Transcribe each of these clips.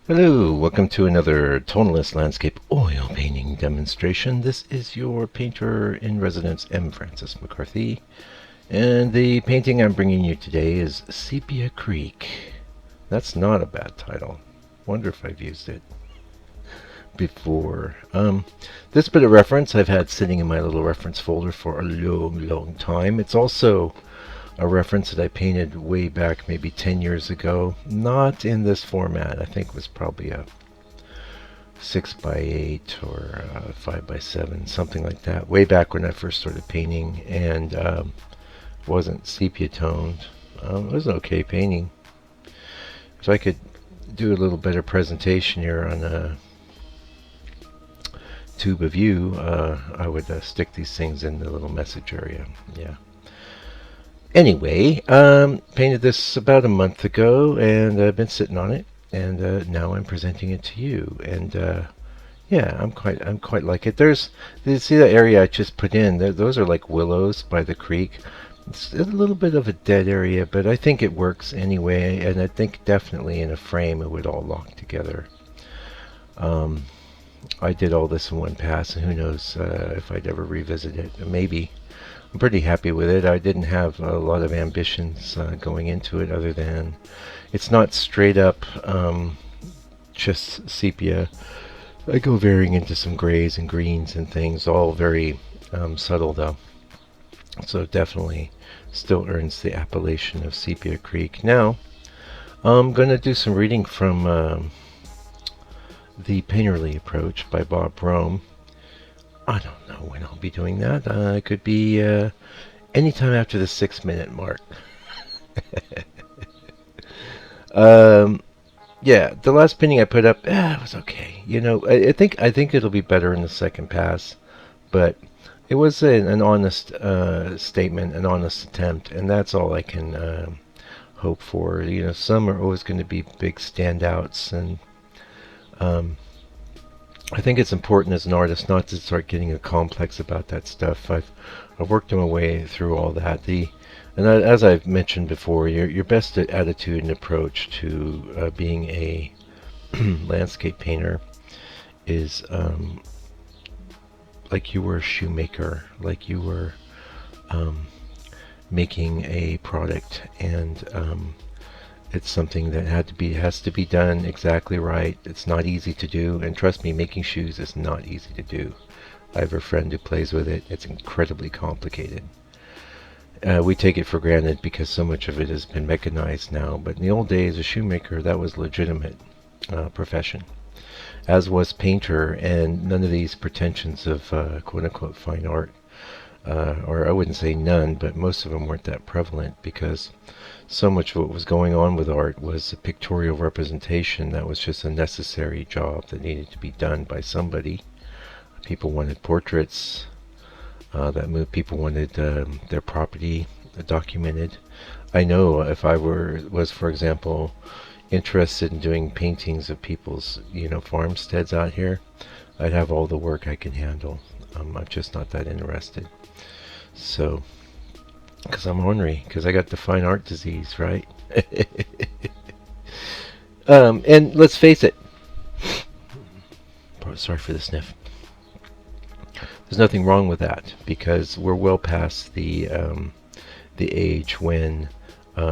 Hello, welcome to another tonalist landscape oil painting demonstration. This is your painter in residence, M. Francis McCarthy, and the painting I'm bringing you today is Sepia Creek. That's not a bad title. Wonder if I've used it before. This bit of reference I've had sitting in my little reference folder for a long time. It's also a reference that I painted way back maybe 10 years ago. Not in this format. I think it was probably a 6 by 8 or 5 by 7, something like that. Way back when I first started painting, and wasn't sepia toned. It was an okay painting. If I could do a little better presentation here on a tube of view, I would stick these things in the little message area. Yeah. Anyway, painted this about a month ago, and I've been sitting on it, and now I'm presenting it to you. And yeah, I'm quite like it. You see that area I just put in? Those are like willows by the creek. It's a little bit of a dead area, but I think it works anyway, and I think definitely in a frame it would all lock together. Um, I did all this in one pass, and who knows if I'd ever revisit it. Maybe. I'm pretty happy with it. I didn't have a lot of ambitions going into it other than it's not straight up just sepia. I go varying into some grays and greens and things, all very subtle though. So definitely still earns the appellation of Sepia Creek. Now, I'm going to do some reading from The Painterly Approach by Bob Rohm. I don't know when I'll be doing that. It could be anytime after the 6-minute mark. um, yeah, the last painting I put up, it was okay. You know, I think it'll be better in the second pass, but it was an honest statement, an honest attempt, and that's all I can hope for. You know, some are always going to be big standouts, and um, I think it's important as an artist not to start getting a complex about that stuff. I've worked my way through all that. As I've mentioned before, your best attitude and approach to being a landscape painter is like you were a shoemaker, like you were um, making a product, and it's something that has to be done exactly right. It's not easy to do, and trust me, making shoes is not easy to do. I have a friend who plays with it. It's incredibly complicated. We take it for granted because so much of it has been mechanized now, but in the old days, a shoemaker, that was legitimate profession, as was painter, and none of these pretensions of quote-unquote fine art, or I wouldn't say none, but most of them weren't that prevalent because so much of what was going on with art was a pictorial representation that was just a necessary job that needed to be done by somebody. People wanted portraits. People wanted their property documented. I know if I was, for example, interested in doing paintings of people's, farmsteads out here, I'd have all the work I can handle. I'm just not that interested. So, because I'm ornery, because I got the fine art disease, right? And let's face it. Sorry for the sniff. There's nothing wrong with that because we're well past the age when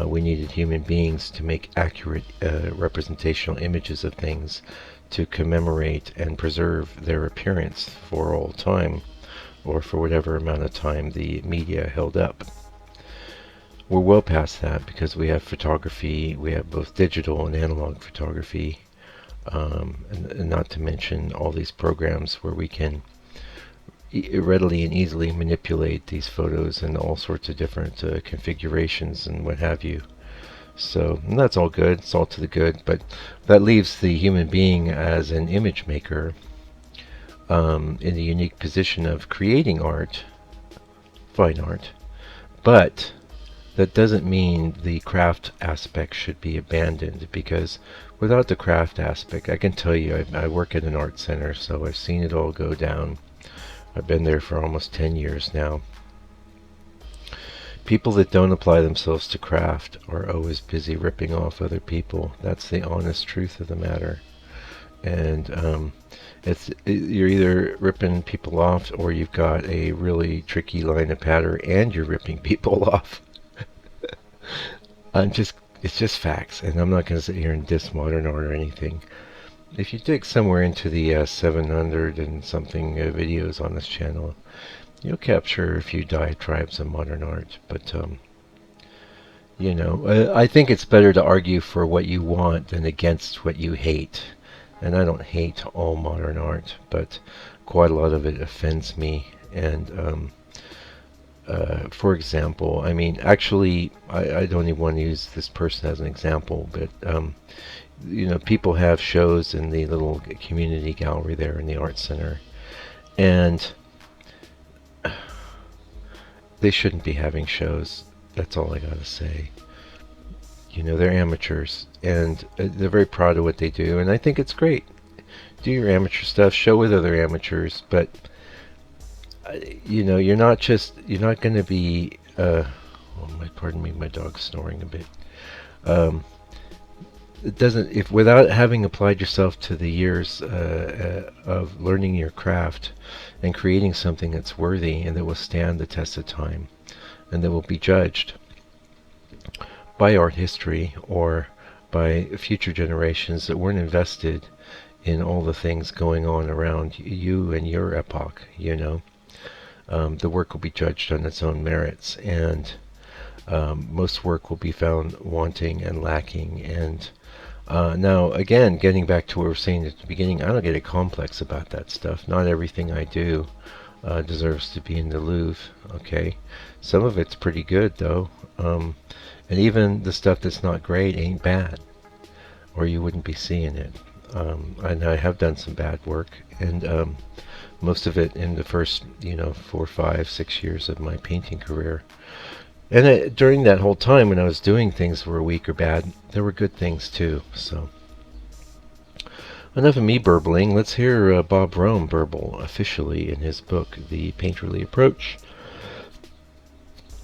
we needed human beings to make accurate representational images of things to commemorate and preserve their appearance for all time, or for whatever amount of time the media held up. We're well past that because we have photography, we have both digital and analog photography, and not to mention all these programs where we can readily and easily manipulate these photos in all sorts of different configurations and what have you. So that's all good, it's all to the good, but that leaves the human being as an image maker in the unique position of creating art, fine art, but that doesn't mean the craft aspect should be abandoned, because without the craft aspect, I can tell you, I work at an art center, so I've seen it all go down. I've been there for almost 10 years now. People that don't apply themselves to craft are always busy ripping off other people. That's the honest truth of the matter. and you're either ripping people off, or you've got a really tricky line of pattern and you're ripping people off. It's just facts, and I'm not going to sit here and diss modern art or anything. If you dig somewhere into the 700 and something videos on this channel, you'll capture a few diatribes of modern art. But I think it's better to argue for what you want than against what you hate. And I don't hate all modern art, but quite a lot of it offends me. And for example, I mean, actually, I don't even want to use this person as an example, but people have shows in the little community gallery there in the art center, and they shouldn't be having shows. That's all I gotta say. They're amateurs, and they're very proud of what they do, and I think it's great. Do your amateur stuff, show with other amateurs, but you're not going to be. Pardon me, my dog's snoring a bit. It doesn't, if without having applied yourself to the years of learning your craft and creating something that's worthy and that will stand the test of time and that will be judged by art history or by future generations that weren't invested in all the things going on around you and your epoch, the work will be judged on its own merits, and most work will be found wanting and lacking. And now, again, getting back to what we were saying at the beginning, I don't get a complex about that stuff. Not everything I do deserves to be in the Louvre, okay? Some of it's pretty good, though. And even the stuff that's not great ain't bad, or you wouldn't be seeing it. And I have done some bad work, and most of it in the first, 4, 5, 6 years of my painting career. And during that whole time when I was doing things that were weak or bad, there were good things too. So, enough of me burbling. Let's hear Bob Rohm burble officially in his book, The Painterly Approach.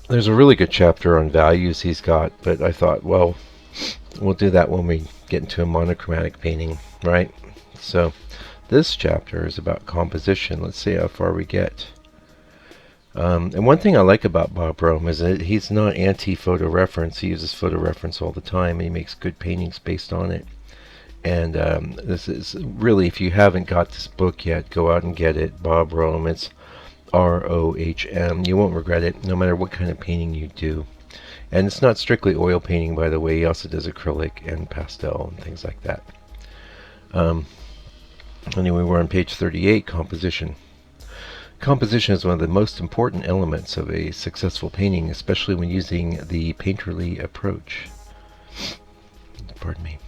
There's a really good chapter on values he's got, but I thought, well, we'll do that when we get into a monochromatic painting, right? So, this chapter is about composition. Let's see how far we get. And one thing I like about Bob Rohm is that he's not anti-photo reference. He uses photo reference all the time, and he makes good paintings based on it. And this is really, if you haven't got this book yet, go out and get it. Bob Rohm, it's Rohm. You won't regret it, no matter what kind of painting you do. And it's not strictly oil painting, by the way. He also does acrylic and pastel and things like that. Anyway, we're on page 38, composition. Composition is one of the most important elements of a successful painting, especially when using the painterly approach. Pardon me.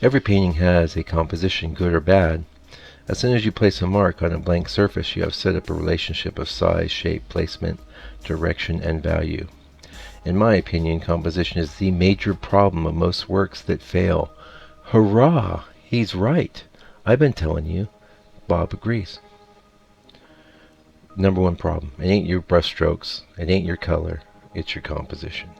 Every painting has a composition, good or bad. As soon as you place a mark on a blank surface, you have set up a relationship of size, shape, placement, direction, and value. In my opinion, composition is the major problem of most works that fail. Hurrah! He's right. I've been telling you. Bob agrees. Number one problem. It ain't your brush strokes. It ain't your color. It's your composition.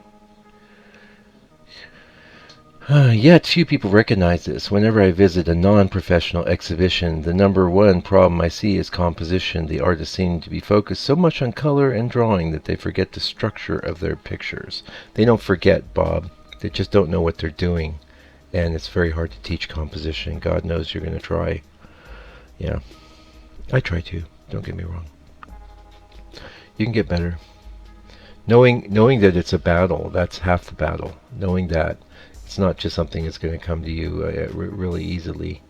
Yet few people recognize this. Whenever I visit a non-professional exhibition, the number one problem I see is composition. The artists seem to be focused so much on color and drawing that they forget the structure of their pictures. They don't forget, Bob. They just don't know what they're doing. And it's very hard to teach composition. God knows you're going to try. Yeah. I try to. Don't get me wrong. You can get better. Knowing that it's a battle, that's half the battle. Knowing that it's not just something that's going to come to you really easily.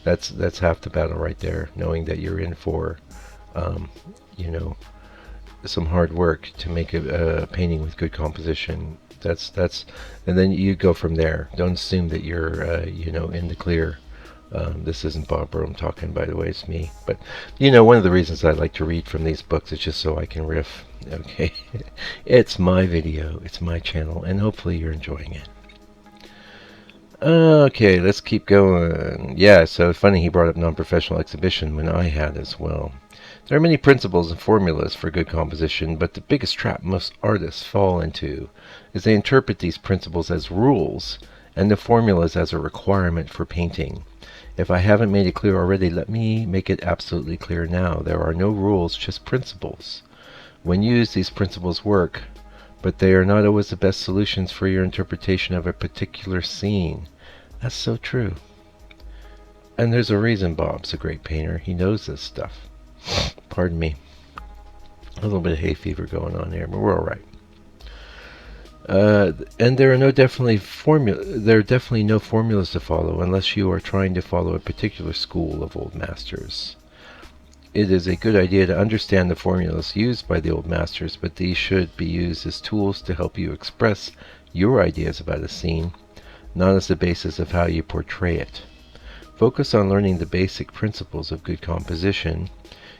That's half the battle right there. Knowing that you're in for, some hard work to make a painting with good composition. And then you go from there. Don't assume that you're, in the clear. This isn't Bob Rohm talking, by the way, it's me. But, one of the reasons I like to read from these books is just so I can riff. Okay, it's my video, it's my channel, and hopefully you're enjoying it. Okay, let's keep going. Yeah, so funny he brought up non-professional exhibition when I had as well. There are many principles and formulas for good composition, but the biggest trap most artists fall into is they interpret these principles as rules and the formulas as a requirement for painting. If I haven't made it clear already, let me make it absolutely clear now. There are no rules, just principles. When used, these principles work, but they are not always the best solutions for your interpretation of a particular scene. That's so true. And there's a reason Bob's a great painter. He knows this stuff. Pardon me. A little bit of hay fever going on here, but we're all right. And there are definitely no formulas to follow unless you are trying to follow a particular school of old masters. It is a good idea to understand the formulas used by the old masters, but these should be used as tools to help you express your ideas about a scene, not as the basis of how you portray it. Focus on learning the basic principles of good composition.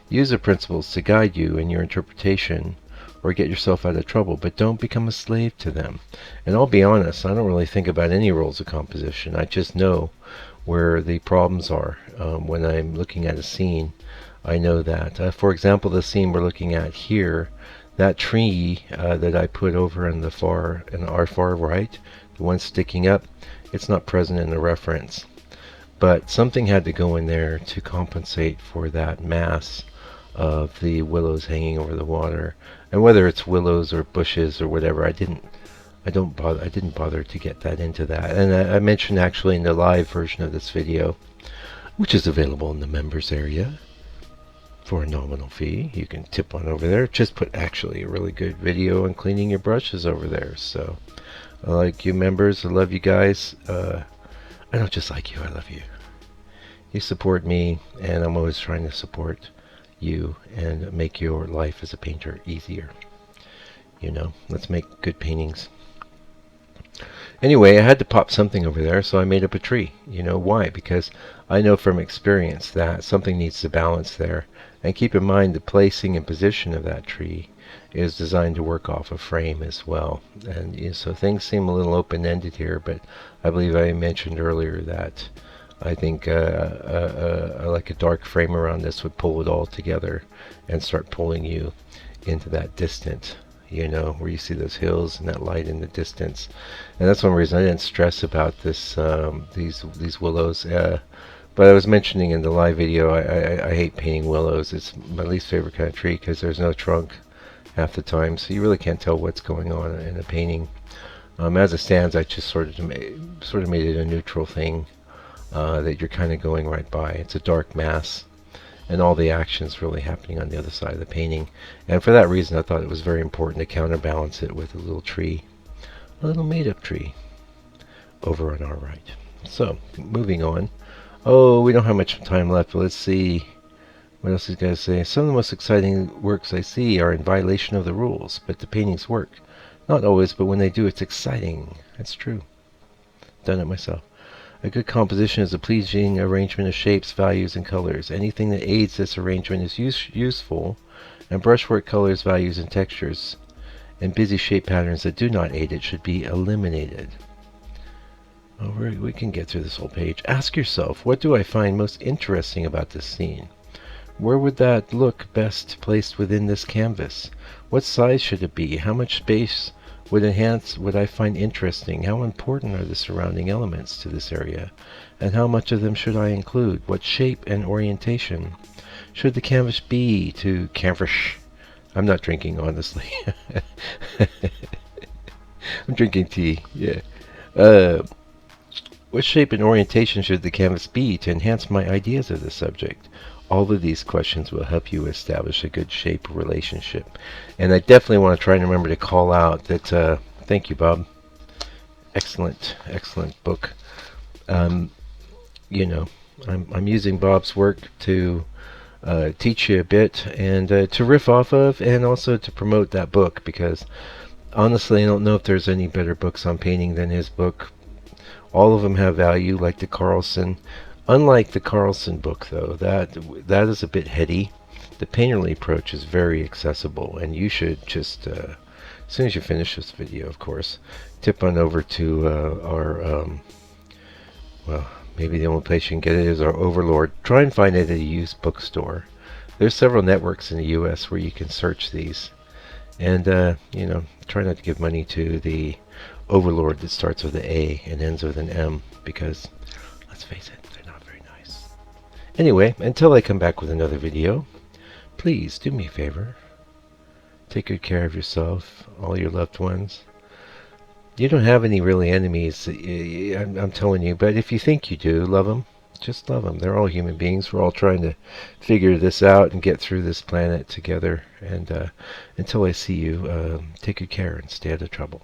Use the principles to guide you in your interpretation or get yourself out of trouble, but don't become a slave to them. And I'll be honest, I don't really think about any rules of composition. I just know where the problems are. When I'm looking at a scene, I know that. For example, the scene we're looking at here, that tree that I put over in our far right, the one sticking up, it's not present in the reference. But something had to go in there to compensate for that mass of the willows hanging over the water. And whether it's willows or bushes or whatever, I didn't bother to get that into that. And I mentioned actually in the live version of this video, which is available in the members area for a nominal fee. You can tip on over there. Just put actually a really good video on cleaning your brushes over there. So I like you members. I love you guys. I don't just like you, I love you. You support me, and I'm always trying to support you and make your life as a painter easier. You know, let's make good paintings. Anyway, I had to pop something over there, so I made up a tree. You know why? Because I know from experience that something needs to balance there. And keep in mind the placing and position of that tree is designed to work off a frame as well. And so things seem a little open-ended here, but I believe I mentioned earlier that I think like a dark frame around this would pull it all together and start pulling you into that distance, you know, where you see those hills and that light in the distance. And that's one reason I didn't stress about this these willows. But I was mentioning in the live video, I hate painting willows. It's my least favorite kind of tree because there's no trunk half the time, so you really can't tell what's going on in a painting. As it stands, I just sort of made it a neutral thing that you're kind of going right by. It's a dark mass, and all the action's really happening on the other side of the painting. And for that reason, I thought it was very important to counterbalance it with a little tree, a little made-up tree over on our right. So, moving on. Oh, we don't have much time left, but let's see. What else is going to say? Some of the most exciting works I see are in violation of the rules, but the paintings work. Not always, but when they do, it's exciting. That's true. Done it myself. A good composition is a pleasing arrangement of shapes, values, and colors. Anything that aids this arrangement is useful, and brushwork, colors, values, and textures, and busy shape patterns that do not aid it should be eliminated. Oh, we can get through this whole page. Ask yourself, what do I find most interesting about this scene? Where would that look best placed within this canvas? What size should it be? How much space would I find interesting? How important are the surrounding elements to this area? And how much of them should I include? What shape and orientation should the canvas be to canvas? I'm not drinking, honestly. I'm drinking tea, yeah. What shape and orientation should the canvas be to enhance my ideas of the subject? All of these questions will help you establish a good shape relationship. And I definitely want to try and remember to call out that, thank you, Bob. Excellent, excellent book. You know, I'm using Bob's work to teach you a bit and to riff off of, and also to promote that book, because honestly, I don't know if there's any better books on painting than his book. All of them have value, like the Carlson. Unlike the Carlson book, though, that is a bit heady. The painterly approach is very accessible, and you should just, as soon as you finish this video, of course, tip on over to our, well, maybe the only place you can get it is our Overlord. Try and find it at a used bookstore. There's several networks in the U.S. where you can search these. And, you know, try not to give money to the Overlord that starts with an A and ends with an M, because, let's face it, they're not very nice. Anyway, until I come back with another video, please do me a favor. Take good care of yourself, all your loved ones. You don't have any really enemies, I'm telling you, but if you think you do, love them. Just love them. They're all human beings. We're all trying to figure this out and get through this planet together. And until I see you, take good care and stay out of trouble.